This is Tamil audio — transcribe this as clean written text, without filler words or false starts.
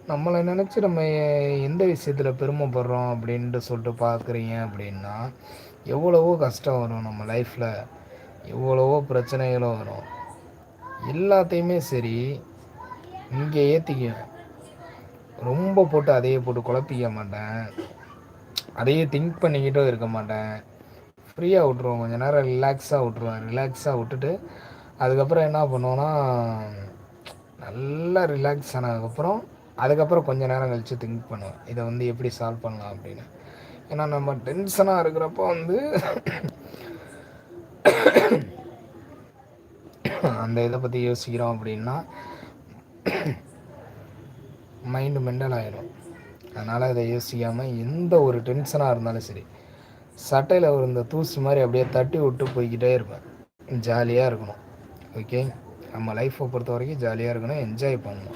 நம்மள நெனச்சு நம்ம எந்த விஷயத்துல பெருமைப்படுறோம் அப்படின்ட்டு சொல்லிட்டு பார்க்குறீங்க அப்படின்னா, எவ்வளவோ கஷ்டம் வரும் நம்ம லைஃப்பில. எவ்வளவோ பிரச்சனைகளும் வரும். எல்லாத்தையுமே சரி, இங்க ஏத்திக்குவேன். ரொம்ப போட்டு அதையே போட்டு குழப்பிக்க மாட்டேன். அதையே திங்க் பண்ணிக்கிட்டும் இருக்க மாட்டேன். ஃப்ரீயா விட்ருவேன். கொஞ்ச நேரம் ரிலாக்ஸா விட்ருவேன். ரிலாக்ஸா விட்டுட்டு, அதுக்கப்புறம் என்ன பண்ணுவேன்னா, நல்லா ரிலாக்ஸ் ஆனதுக்கப்புறம், அதுக்கப்புறம் கொஞ்ச நேரம் கழிச்சு திங்க் பண்ணுவேன். இத வந்து எப்படி சால்வ் பண்ணலாம் அப்படின்னு. ஏன்னா நம்ம டென்ஷனா இருக்கிறப்போ வந்து அந்த இத பத்தி யோசிக்கிறோம் அப்படின்னா, மைண்டு மெண்டல் ஆயிரும். அதனால இத யோசிக்காம எந்த ஒரு டென்ஷனா இருந்தாலும் சரி, சட்டையில விழுந்த தூசு மாரி அப்படியே தட்டி விட்டு போய்க்கிட்டே இருப்பேன். ஜாலியா இருக்கணும். ஓகே. நம்ம லைஃப்ப பொறுத்தவரைக்கும் ஜாலியா இருக்கணும். என்ஜாய் பண்ணணும்.